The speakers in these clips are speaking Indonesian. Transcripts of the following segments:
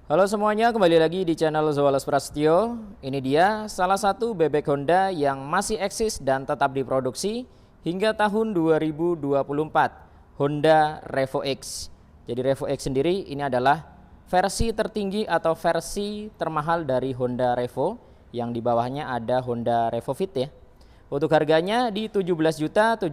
Halo semuanya, kembali lagi di channel Zoales Prasetyo. Ini dia salah satu bebek Honda yang masih eksis dan tetap diproduksi hingga tahun 2024, Honda Revo X. Jadi Revo X sendiri ini adalah versi tertinggi atau versi termahal dari Honda Revo, yang di bawahnya ada Honda Revo Fit ya. Untuk harganya di 17.700.000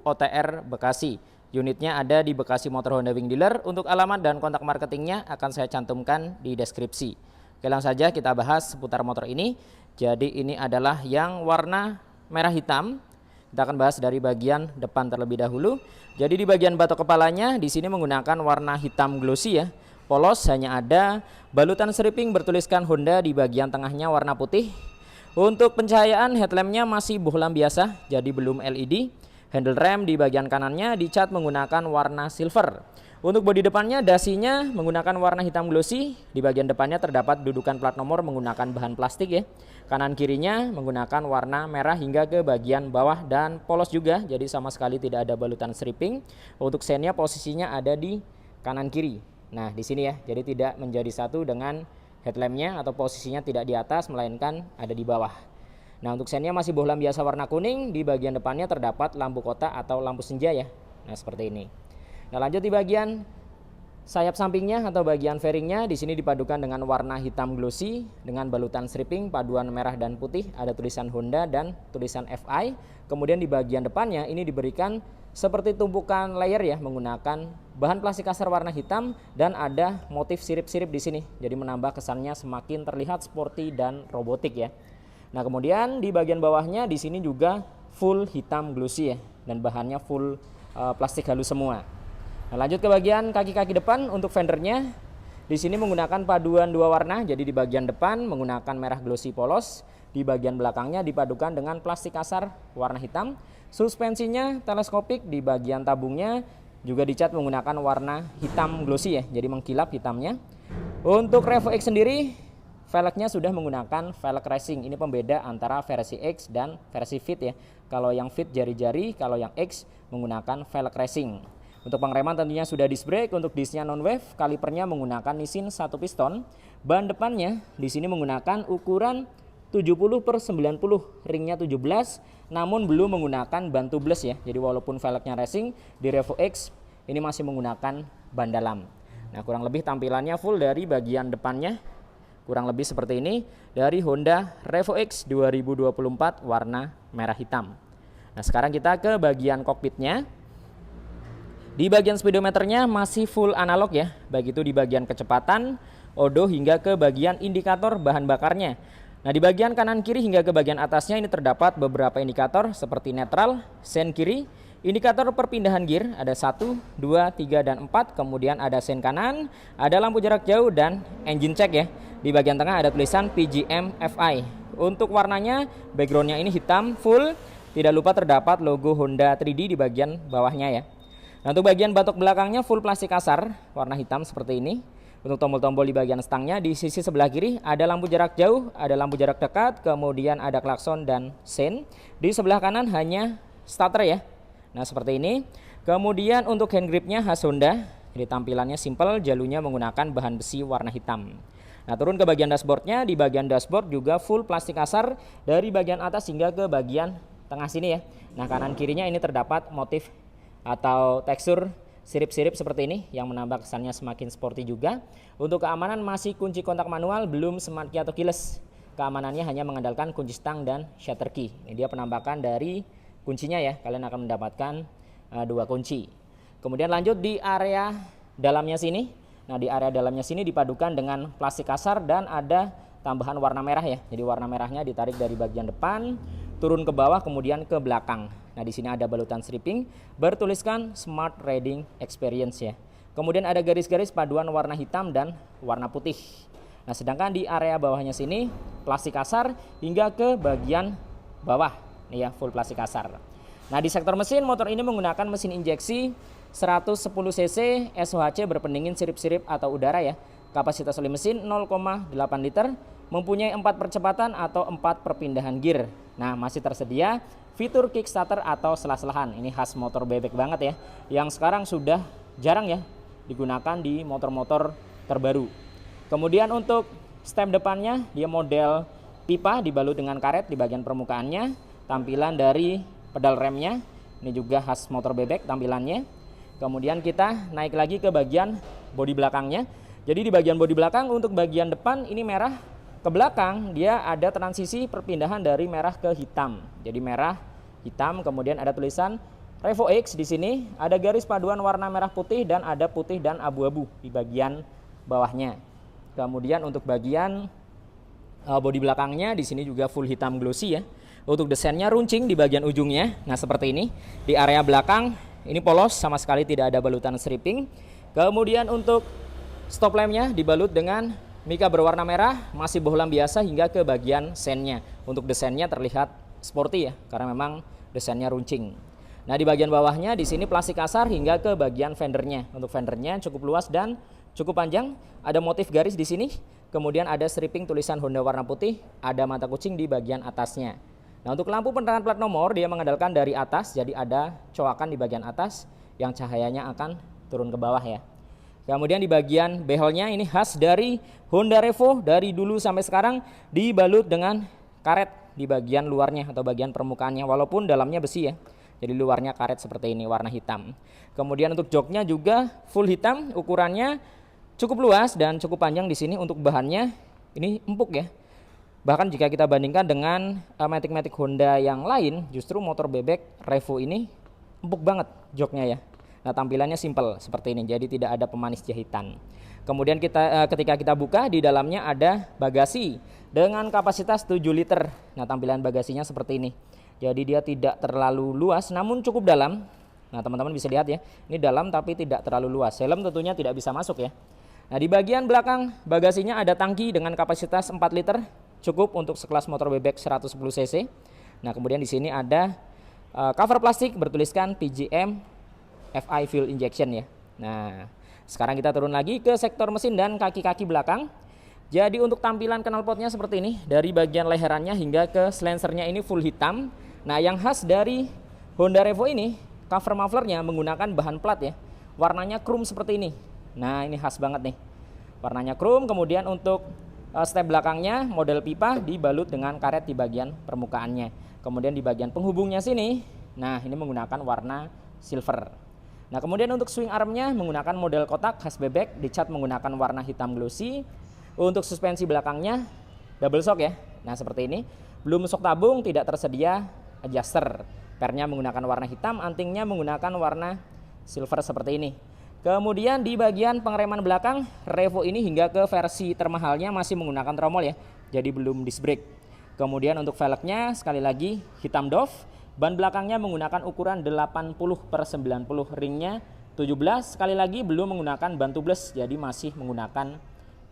OTR Bekasi. Unitnya ada di Bekasi Motor Honda Wing Dealer. Untuk alamat dan kontak marketingnya akan saya cantumkan di deskripsi. Oke, langsung saja kita bahas seputar motor ini. Jadi ini adalah yang warna merah hitam. Kita akan bahas dari bagian depan terlebih dahulu. Jadi di bagian batok kepalanya di sini menggunakan warna hitam glossy ya. Polos, hanya ada balutan stripping bertuliskan Honda di bagian tengahnya warna putih. Untuk pencahayaan headlampnya masih bohlam biasa, jadi belum LED. Handle rem di bagian kanannya dicat menggunakan warna silver. Untuk bodi depannya dasinya menggunakan warna hitam glossy. Di bagian depannya terdapat dudukan plat nomor menggunakan bahan plastik ya. Kanan kirinya menggunakan warna merah hingga ke bagian bawah dan polos juga, jadi sama sekali tidak ada balutan stripping. Untuk sennya posisinya ada di kanan kiri. Nah di sini ya, jadi tidak menjadi satu dengan headlampnya atau posisinya tidak di atas melainkan ada di bawah. Nah untuk sennya masih bohlam biasa warna kuning. Di bagian depannya terdapat lampu kota atau lampu senja ya. Nah seperti ini. Nah lanjut di bagian sayap sampingnya atau bagian fairingnya, di sini dipadukan dengan warna hitam glossy dengan balutan stripping paduan merah dan putih. Ada tulisan Honda dan tulisan FI. Kemudian di bagian depannya ini diberikan seperti tumpukan layer ya, menggunakan bahan plastik kasar warna hitam dan ada motif sirip-sirip di sini. Jadi menambah kesannya semakin terlihat sporty dan robotik ya. Nah kemudian di bagian bawahnya di sini juga full hitam glossy ya, dan bahannya full plastik halus semua. Nah lanjut ke bagian kaki-kaki depan. Untuk fendernya di sini menggunakan paduan dua warna. Jadi di bagian depan menggunakan merah glossy polos, di bagian belakangnya dipadukan dengan plastik kasar warna hitam. Suspensinya teleskopik, di bagian tabungnya juga dicat menggunakan warna hitam glossy ya, jadi mengkilap hitamnya. Untuk Revo X sendiri, velgnya sudah menggunakan velg racing. Ini pembeda antara versi X dan versi Fit ya. Kalau yang Fit jari-jari, kalau yang X menggunakan velg racing. Untuk pengereman tentunya sudah disc brake. Untuk discnya non wave, kalipernya menggunakan Nissin 1 piston. Ban depannya di sini menggunakan ukuran 70/90, ringnya 17, namun belum menggunakan ban tubeless ya. Jadi walaupun velgnya racing, di Revo X ini masih menggunakan ban dalam. Nah kurang lebih tampilannya full dari bagian depannya. Kurang lebih seperti ini dari Honda Revo X 2024 warna merah hitam. Nah sekarang kita ke bagian kokpitnya. Di bagian speedometernya masih full analog ya, baik itu di bagian kecepatan, odo hingga ke bagian indikator bahan bakarnya. Nah di bagian kanan kiri hingga ke bagian atasnya ini terdapat beberapa indikator seperti netral, sen kiri, indikator perpindahan gear ada 1, 2, 3, dan 4. Kemudian ada sen kanan, ada lampu jarak jauh dan engine check ya. Di bagian tengah ada tulisan PGM FI. Untuk warnanya backgroundnya ini hitam full. Tidak lupa terdapat logo Honda 3D di bagian bawahnya ya. Nah untuk bagian batok belakangnya full plastik kasar warna hitam seperti ini. Untuk tombol-tombol di bagian stangnya di sisi sebelah kiri ada lampu jarak jauh, ada lampu jarak dekat, kemudian ada klakson dan sen. Di sebelah kanan hanya starter ya. Nah seperti ini. Kemudian untuk hand gripnya khas Honda. Jadi tampilannya simple, jalurnya menggunakan bahan besi warna hitam. Nah turun ke bagian dashboardnya, di bagian dashboard juga full plastik kasar dari bagian atas hingga ke bagian tengah sini ya. Nah kanan kirinya ini terdapat motif atau tekstur sirip-sirip seperti ini yang menambah kesannya semakin sporty juga. Untuk keamanan masih kunci kontak manual, belum smart key atau keyless. Keamanannya hanya mengandalkan kunci stang dan shutter key. Ini dia penampakan dari kuncinya ya, kalian akan mendapatkan dua kunci. Kemudian lanjut di area dalamnya sini. Nah di area dalamnya sini dipadukan dengan plastik kasar dan ada tambahan warna merah ya. Jadi warna merahnya ditarik dari bagian depan turun ke bawah kemudian ke belakang. Nah di sini ada balutan stripping bertuliskan Smart Riding Experience ya. Kemudian ada garis-garis paduan warna hitam dan warna putih. Nah sedangkan di area bawahnya sini plastik kasar hingga ke bagian bawah. Nih ya, full plastik kasar. Nah di sektor mesin, motor ini menggunakan mesin injeksi 110 cc SOHC berpendingin sirip-sirip atau udara ya. Kapasitas oli mesin 0,8 liter, mempunyai 4 percepatan atau 4 perpindahan gear. Nah masih tersedia fitur kickstarter atau selah-selahan. Ini khas motor bebek banget ya, yang sekarang sudah jarang ya digunakan di motor-motor terbaru. Kemudian untuk step depannya dia model pipa dibalut dengan karet di bagian permukaannya. Tampilan dari pedal remnya ini juga khas motor bebek tampilannya. Kemudian kita naik lagi ke bagian bodi belakangnya. Jadi di bagian bodi belakang untuk bagian depan ini merah, ke belakang dia ada transisi perpindahan dari merah ke hitam. Jadi merah, hitam, kemudian ada tulisan Revo X di sini, ada garis paduan warna merah putih dan ada putih dan abu-abu di bagian bawahnya. Kemudian untuk bagian bodi belakangnya di sini juga full hitam glossy ya. Untuk desainnya runcing di bagian ujungnya. Nah, seperti ini. Di area belakang ini polos, sama sekali tidak ada balutan stripping. Kemudian untuk stop lampnya dibalut dengan mika berwarna merah, masih bohlam biasa hingga ke bagian sennya. Untuk desainnya terlihat sporty ya, karena memang desainnya runcing. Nah, di bagian bawahnya di sini plastik kasar hingga ke bagian fendernya. Untuk fendernya cukup luas dan cukup panjang. Ada motif garis di sini. Kemudian ada stripping tulisan Honda warna putih. Ada mata kucing di bagian atasnya. Nah, untuk lampu penerangan plat nomor dia mengandalkan dari atas. Jadi ada coakan di bagian atas yang cahayanya akan turun ke bawah ya. Kemudian di bagian behelnya ini khas dari Honda Revo. Dari dulu sampai sekarang dibalut dengan karet di bagian luarnya atau bagian permukaannya. Walaupun dalamnya besi ya. Jadi luarnya karet seperti ini warna hitam. Kemudian untuk joknya juga full hitam, ukurannya cukup luas dan cukup panjang di sini. Untuk bahannya ini empuk ya. Bahkan jika kita bandingkan dengan Matic Honda yang lain, justru motor bebek Revo ini empuk banget joknya ya. Nah, tampilannya simple seperti ini. Jadi tidak ada pemanis jahitan. Kemudian ketika kita buka di dalamnya ada bagasi dengan kapasitas 7 liter. Nah, tampilan bagasinya seperti ini. Jadi dia tidak terlalu luas namun cukup dalam. Nah, teman-teman bisa lihat ya. Ini dalam tapi tidak terlalu luas. Helm tentunya tidak bisa masuk ya. Nah, di bagian belakang bagasinya ada tangki dengan kapasitas 4 liter. Cukup untuk sekelas motor bebek 110 cc. Nah, kemudian di sini ada cover plastik bertuliskan PGM FI fuel injection ya. Nah, sekarang kita turun lagi ke sektor mesin dan kaki-kaki belakang. Jadi untuk tampilan knalpotnya seperti ini. Dari bagian leherannya hingga ke silencernya ini full hitam. Nah, yang khas dari Honda Revo ini, cover mufflernya menggunakan bahan plat ya. Warnanya chrome seperti ini. Nah, ini khas banget nih. Warnanya chrome, kemudian untuk step belakangnya model pipa dibalut dengan karet di bagian permukaannya. Kemudian di bagian penghubungnya sini, nah ini menggunakan warna silver. Nah, kemudian untuk swing armnya menggunakan model kotak khas bebek, dicat menggunakan warna hitam glossy. Untuk suspensi belakangnya double shock ya. Nah, seperti ini. Belum shock tabung, tidak tersedia adjuster. Pernya menggunakan warna hitam, antingnya menggunakan warna silver seperti ini. Kemudian di bagian pengereman belakang Revo ini hingga ke versi termahalnya masih menggunakan tromol ya. Jadi belum disc brake. Kemudian untuk velgnya sekali lagi hitam doff. Ban belakangnya menggunakan ukuran 80/90, ringnya 17. Sekali lagi belum menggunakan ban tubeless, jadi masih menggunakan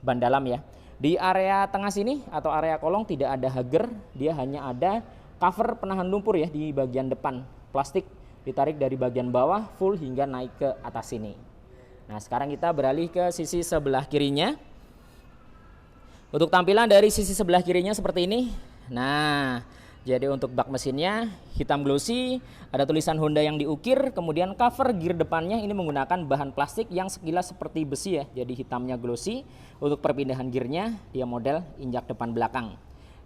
ban dalam ya. Di area tengah sini atau area kolong tidak ada hager, dia hanya ada cover penahan lumpur ya di bagian depan. Plastik ditarik dari bagian bawah full hingga naik ke atas sini. Nah, sekarang kita beralih ke sisi sebelah kirinya. Untuk tampilan dari sisi sebelah kirinya seperti ini. Nah, jadi untuk bak mesinnya hitam glossy, ada tulisan Honda yang diukir, kemudian cover gear depannya ini menggunakan bahan plastik yang sekilas seperti besi ya, jadi hitamnya glossy. Untuk perpindahan gearnya dia model injak depan belakang.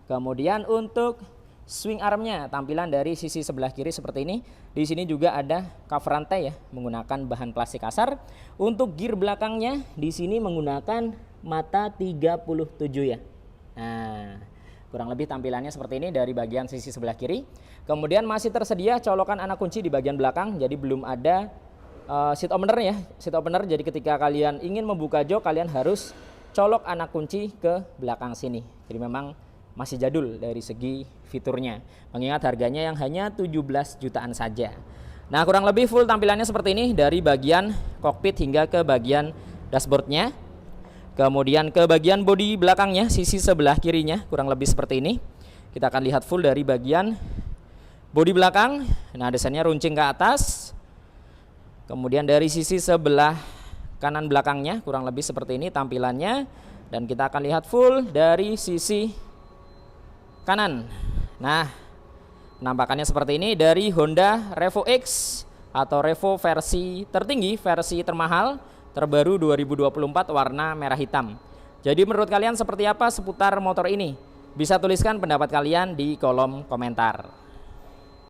Kemudian untuk swing armnya tampilan dari sisi sebelah kiri seperti ini. Di sini juga ada cover rantai ya, menggunakan bahan plastik kasar. Untuk gear belakangnya di sini menggunakan mata 37 ya. Nah, kurang lebih tampilannya seperti ini dari bagian sisi sebelah kiri. Kemudian masih tersedia colokan anak kunci di bagian belakang. Jadi belum ada seat opener ya. Seat opener, jadi ketika kalian ingin membuka jok, kalian harus colok anak kunci ke belakang sini. Jadi memang masih jadul dari segi fiturnya. Mengingat harganya yang hanya 17 jutaan saja. Nah, kurang lebih full tampilannya seperti ini dari bagian kokpit hingga ke bagian dashboardnya. Kemudian ke bagian bodi belakangnya, sisi sebelah kirinya kurang lebih seperti ini. Kita akan lihat full dari bagian bodi belakang. Nah, desainnya runcing ke atas. Kemudian dari sisi sebelah kanan belakangnya kurang lebih seperti ini tampilannya. Dan kita akan lihat full dari sisi kanan. Nah, penampakannya seperti ini dari Honda Revo X atau Revo versi tertinggi, versi termahal, terbaru 2024 warna merah hitam. Jadi menurut kalian seperti apa seputar motor ini? Bisa tuliskan pendapat kalian di kolom komentar.